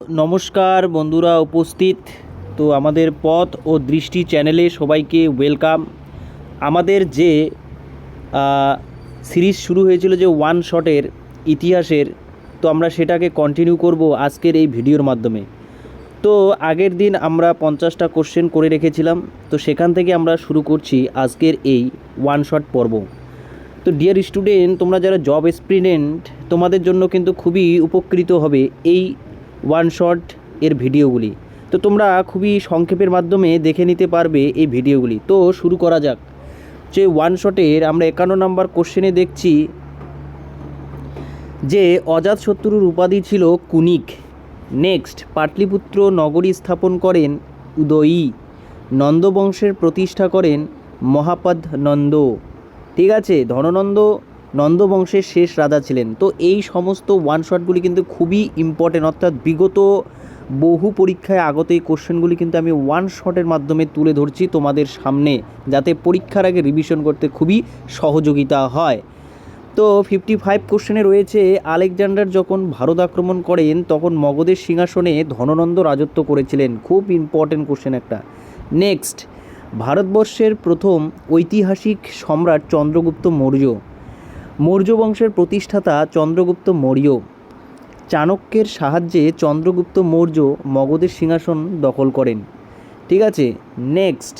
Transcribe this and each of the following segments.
নমস্কার বন্ধুরা উপস্থিত। তো আমাদের পথ ও দৃষ্টি চ্যানেলে সবাইকে ওয়েলকাম। আমাদের যে সিরিজ শুরু হয়েছিল যে ওয়ান শটের ইতিহাসের, তো আমরা সেটাকে কন্টিনিউ করব আজকের এই ভিডিওর মাধ্যমে। তো আগের দিন আমরা 50টা কোশ্চেন করে রেখেছিলাম, তো সেখান থেকে আমরা শুরু করছি আজকের এই ওয়ান শট পর্ব। তো ডিয়ার স্টুডেন্ট, তোমরা যারা জব এসপিরেন্ট, তোমাদের জন্য কিন্তু খুবই উপকৃত হবে এই ওয়ান শট এর ভিডিওগুলি। তো তোমরা খুবই সংক্ষেপের মাধ্যমে দেখে নিতে পারবে এই ভিডিওগুলি। তো শুরু করা যাক। যে ওয়ান শটের আমরা 51 নম্বর কোশ্চেনে দেখছি যে অজাতশত্রুর উপাধি ছিল কুনিক। নেক্সট, পাটলিপুত্র নগরী স্থাপন করেন উদয়ী। নন্দবংশের প্রতিষ্ঠা করেন মহাপদ নন্দ। ঠিক আছে, ধননন্দ নন্দবংশের শেষ রাজা ছিলেন। তো এই সমস্ত ওয়ান শটগুলি কিন্তু খুবই ইম্পর্টেন্ট, অর্থাৎ বিগত বহু পরীক্ষায় আগত এই কোশ্চেনগুলি কিন্তু আমি ওয়ান শটের মাধ্যমে তুলে ধরছি তোমাদের সামনে, যাতে পরীক্ষার আগে রিভিশন করতে খুবই সহযোগিতা হয়। তো 55 কোশ্চেনে রয়েছে, আলেকজান্ডার যখন ভারত আক্রমণ করেন তখন মগধের সিংহাসনে ধননন্দ রাজত্ব করেছিলেন। খুব ইম্পর্টেন্ট কোশ্চেন একটা। নেক্সট, ভারতবর্ষের প্রথম ঐতিহাসিক সম্রাট চন্দ্রগুপ্ত মৌর্য। মৌর্য বংশের প্রতিষ্ঠাতা চন্দ্রগুপ্ত মৌর্য। চাণক্যের সাহায্যে চন্দ্রগুপ্ত মৌর্য মগধের সিংহাসন দখল করেন। ঠিক আছে, নেক্সট,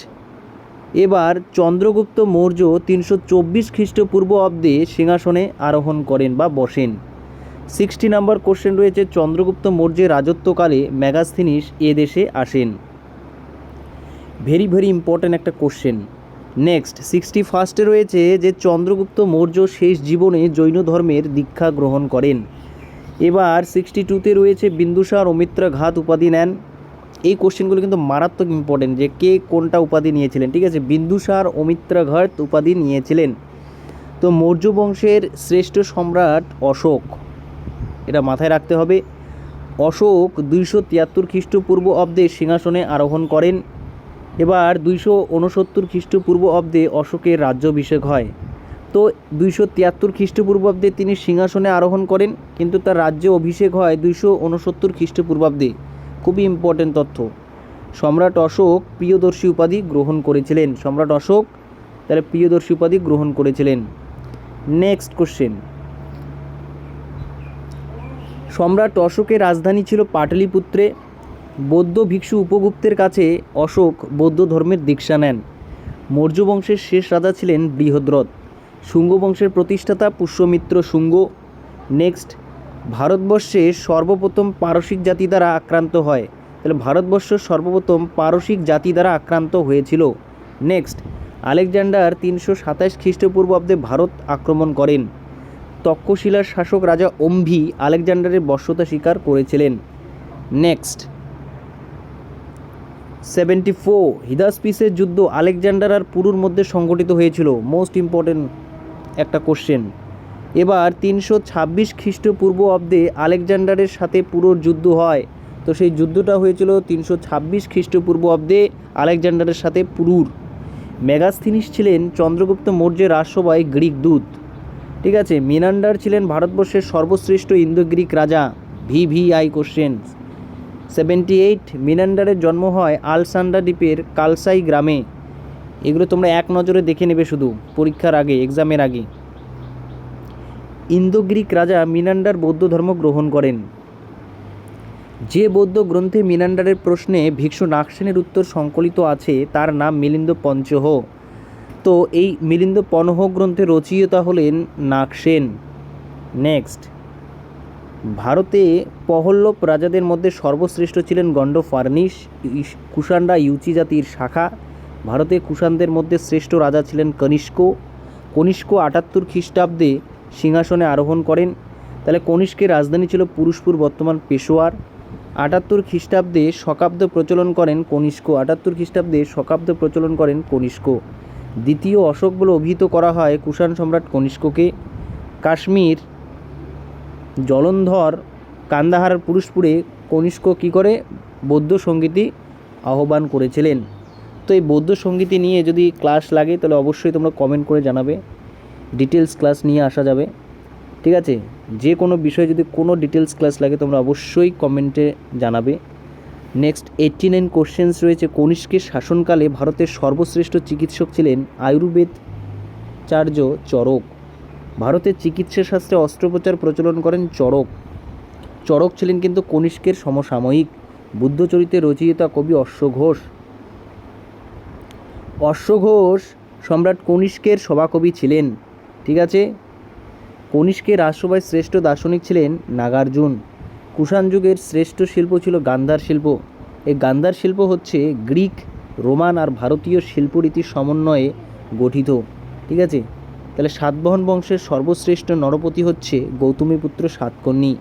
এবার চন্দ্রগুপ্ত মৌর্য 324 খ্রিস্টপূর্ব অব্দে সিংহাসনে আরোহণ করেন বা বসেন। 60 নম্বর কোশ্চেন রয়েছে, চন্দ্রগুপ্ত মৌর্যের রাজত্বকালে মেগাস্থিনিস এ দেশে আসেন। ভেরি ইম্পর্ট্যান্ট একটা কোশ্চেন। নেক্সট, 61 রয়েছে যে চন্দ্রগুপ্ত মৌর্য শেষ জীবনে জৈন ধর্মের দীক্ষা গ্রহণ করেন। এবার 62 রয়েছে বিন্দুসার অমিত্রঘাত উপাধি নেন। এই কোশ্চেনগুলো কিন্তু মারাত্মক ইম্পর্টেন্ট, যে কে কোনটা উপাধি নিয়েছিলেন। ঠিক আছে, বিন্দুসার অমিত্রঘাত উপাধি নিয়েছিলেন। তো মৌর্য বংশের শ্রেষ্ঠ সম্রাট অশোক, এটা মাথায় রাখতে হবে। অশোক 273 খ্রিস্টপূর্ব অব্দে সিংহাসনে আরোহণ করেন। এবার 269 খ্রিস্টপূর্ব অব্দে অশোকের রাজ্যাভিষেক হয়। তো 273 খ্রিস্টপূর্বাব্দে তিনি সিংহাসনে আরোহণ করেন, কিন্তু তার রাজ্য অভিষেক হয় 269 খ্রিস্টপূর্বাব্দে। খুবই ইম্পর্টেন্ট তথ্য। সম্রাট অশোক প্রিয়দর্শী উপাধি গ্রহণ করেছিলেন। সম্রাট অশোক তাহলে প্রিয়দর্শী উপাধি গ্রহণ করেছিলেন। নেক্সট কোশ্চেন, সম্রাট অশোকের রাজধানী ছিল পাটলিপুত্রে। বৌদ্ধ ভিক্ষু উপগুপ্তের কাছে অশোক বৌদ্ধ ধর্মের দীক্ষা নেন। মৌর্য বংশের শেষ রাজা ছিলেন বৃহদ্রথ। শুঙ্গ বংশের প্রতিষ্ঠাতা পুষ্যমিত্র শুঙ্গ। নেক্সট, ভারতবর্ষে সর্বপ্রথম পারসিক জাতি দ্বারা আক্রান্ত হয়। তাহলে ভারতবর্ষ সর্বপ্রথম পারসিক জাতি দ্বারা আক্রান্ত হয়েছিল। নেক্সট, আলেকজান্ডার 327 খ্রিস্টপূর্বাব্দে ভারত আক্রমণ করেন। তক্ষশিলার শাসক রাজা অম্ভি আলেকজান্ডারের বশ্যতা স্বীকার করেছিলেন। নেক্সট, 74 হিদাসপিসের যুদ্ধ আলেকজান্ডার আর পুরুর মধ্যে সংঘটিত হয়েছিল। মোস্ট ইম্পর্টেন্ট একটা কোশ্চেন। এবার 326 খ্রিস্টপূর্ব অব্দে আলেকজান্ডারের সাথে পুরোর যুদ্ধ হয়। তো সেই যুদ্ধটা হয়েছিল 326 খ্রিস্টপূর্ব অব্দে আলেকজান্ডারের সাথে পুরুর। মেগাস্থিনিস ছিলেন চন্দ্রগুপ্ত মৌর্যের রাজসভায় গ্রিক দূত। ঠিক আছে, মিনান্ডার ছিলেন ভারতবর্ষের সর্বশ্রেষ্ঠ ইন্দো গ্রিক রাজা। VVI question. 78 মিনান্ডারের জন্ম হয় আলসান্ডা দ্বীপের কালসাই গ্রামে। এগুলো তোমরা এক নজরে দেখে নেবে শুধু পরীক্ষার আগে, এক্সামের আগে। ইন্দো গ্রিক রাজা মিনান্ডার বৌদ্ধ ধর্ম গ্রহণ করেন। যে বৌদ্ধ গ্রন্থে মিনান্ডারের প্রশ্নে ভিক্ষু নাগসেনের উত্তর সংকলিত আছে তার নাম মিলিন্দ পঞ্চহ। তো এই মিলিন্দ পনহ গ্রন্থের রচয়িতা হলেন নাগসেন। নেক্সট, ভারতে পহল্লব রাজাদের মধ্যে সর্বশ্রেষ্ঠ ছিলেন গণ্ড ফার্নিস। কুষাণরা ইউচি জাতির শাখা। ভারতে কুষাণদের মধ্যে শ্রেষ্ঠ রাজা ছিলেন কনিষ্ক। 78 খ্রিস্টাব্দে সিংহাসনে আরোহণ করেন। তাহলে কনিষ্কের রাজধানী ছিল পুরুষপুর, বর্তমান পেশোয়ার। 78 খ্রিস্টাব্দে শকাব্দ প্রচলন করেন কনিষ্ক। 78 খ্রিস্টাব্দে শকাব্দ প্রচলন করেন কনিষ্ক। দ্বিতীয় অশোক বলে অভিহিত করা হয় কুষাণ সম্রাট কনিষ্ককে। কাশ্মীর, জলন্ধর, কান্দাহার, পুরুষপুরে কনিষ্ক কী করে বৌদ্ধ সঙ্গীতি আহ্বান করেছিলেন। তো এই বৌদ্ধ সঙ্গীতি নিয়ে যদি ক্লাস লাগে তাহলে অবশ্যই তোমরা কমেন্ট করে জানাবে, ডিটেলস ক্লাস নিয়ে আসা যাবে। ঠিক আছে। যে কোনো বিষয়ে যদি কোনো ডিটেলস ক্লাস লাগে তোমরা অবশ্যই কমেন্টে জানাবে। নেক্সট 89 কোশ্চেন্স রয়েছে। কনিষ্কের শাসনকালে ভারতের সর্বশ্রেষ্ঠ চিকিৎসক ছিলেন আয়ুর্বেদাচার্য চরক। ভারতের চিকিৎসা শাস্ত্রে অস্ত্রোপচার প্রচলন করেন চরক। চরক ছিলেন কিন্তু কনিষ্কের সমসাময়িক। বুদ্ধচরিত্রের রচয়িতা কবি অশ্বঘোষ। অশ্বঘোষ সম্রাট কনিষ্কের সভাকবি ছিলেন। ঠিক আছে। কনিষ্কের রাজসভায় শ্রেষ্ঠ দার্শনিক ছিলেন নাগার্জুন। কুষাণ যুগের শ্রেষ্ঠ শিল্প ছিল গান্ধার শিল্প। এই গান্ধার শিল্প হচ্ছে গ্রিক, রোমান আর ভারতীয় শিল্পরীতির সমন্বয়ে গঠিত। ঠিক আছে। তাহলে সাতবাহন বংশের সর্বশ্রেষ্ঠ নরপতি হচ্ছে গৌতমীপুত্র সাতকর্ণী।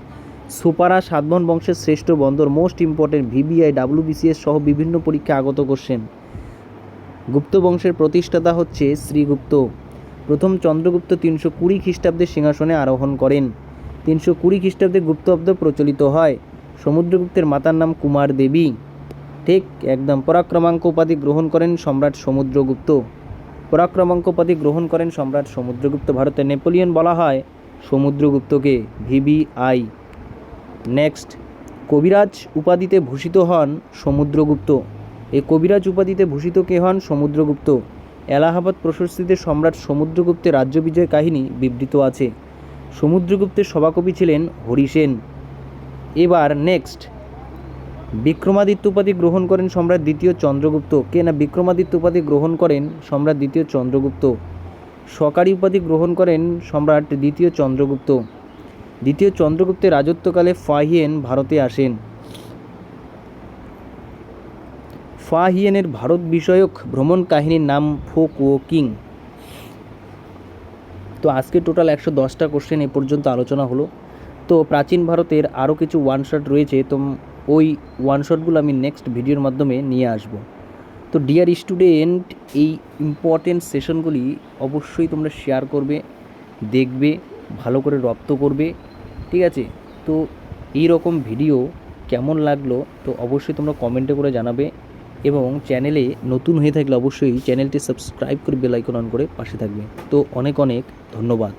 সুপারা সাতবাহন বংশের শ্রেষ্ঠ বন্দর। মোস্ট ইম্পর্টেন্ট, ভিবিআই, WBCS সহ বিভিন্ন পরীক্ষা আগত কোশ্চেন। গুপ্ত বংশের প্রতিষ্ঠাতা হচ্ছে শ্রীগুপ্ত। প্রথম চন্দ্রগুপ্ত 320 খ্রিস্টাব্দে সিংহাসনে আরোহণ করেন। 320 খ্রিস্টাব্দে গুপ্তাব্দ প্রচলিত হয়। সমুদ্রগুপ্তের মাতার নাম কুমার দেবী। ঠিক একদম। পরাক্রমাঙ্ক উপাধি গ্রহণ করেন সম্রাট সমুদ্রগুপ্ত। পরাক্রমাঙ্ক উপাধি গ্রহণ করেন সম্রাট সমুদ্রগুপ্ত। ভারতের নেপোলিয়ন বলা হয় সমুদ্রগুপ্তকে। VBI। নেক্সট, কবিরাজ উপাধিতে ভূষিত হন সমুদ্রগুপ্ত। এই কবিরাজ উপাধিতে ভূষিত কে হন? সমুদ্রগুপ্ত। এলাহাবাদ প্রশস্তিতে সম্রাট সমুদ্রগুপ্তের রাজ্য বিজয় কাহিনী বিবৃত আছে। সমুদ্রগুপ্তের সভাকবি ছিলেন হরিসেন। এবার নেক্সট, বিক্রমাদিত্য উপাধি গ্রহণ করেন সম্রাট দ্বিতীয় চন্দ্রগুপ্ত। কে না? বিক্রমাদিত্য উপাধি গ্রহণ করেন সম্রাট দ্বিতীয় চন্দ্রগুপ্ত। সকারি উপাধি গ্রহণ করেন সম্রাট দ্বিতীয় চন্দ্রগুপ্ত। দ্বিতীয় চন্দ্রগুপ্তের রাজত্বকালে ফাহিয়েন ভারতে আসেন। ফাহিয়েনের ভারত বিষয়ক ভ্রমণ কাহিনীর নাম ফোক ওয়াকিং। তো আজকে টোটাল 110টা কোশ্চেন এ পর্যন্ত আলোচনা হলো। তো প্রাচীন ভারতের আরও কিছু ওয়ান শট রয়েছে, তো ওই ওয়ান শটগুলো আমি নেক্সট ভিডিওর মাধ্যমে নিয়ে আসব। তো ডিয়ার স্টুডেন্ট, এই ইম্পর্টেন্ট সেশনগুলি অবশ্যই তোমরা শেয়ার করবে, দেখবে, ভালো করে রপ্ত করবে। ঠিক আছে। তো এই রকম ভিডিও কেমন লাগলো তো অবশ্যই তোমরা কমেন্টে করে জানাবে, এবং চ্যানেলে নতুন হয়ে থাকলে অবশ্যই চ্যানেলটি সাবস্ক্রাইব করে বেল আইকন অন করে পাশে থাকবে। তো অনেক অনেক ধন্যবাদ।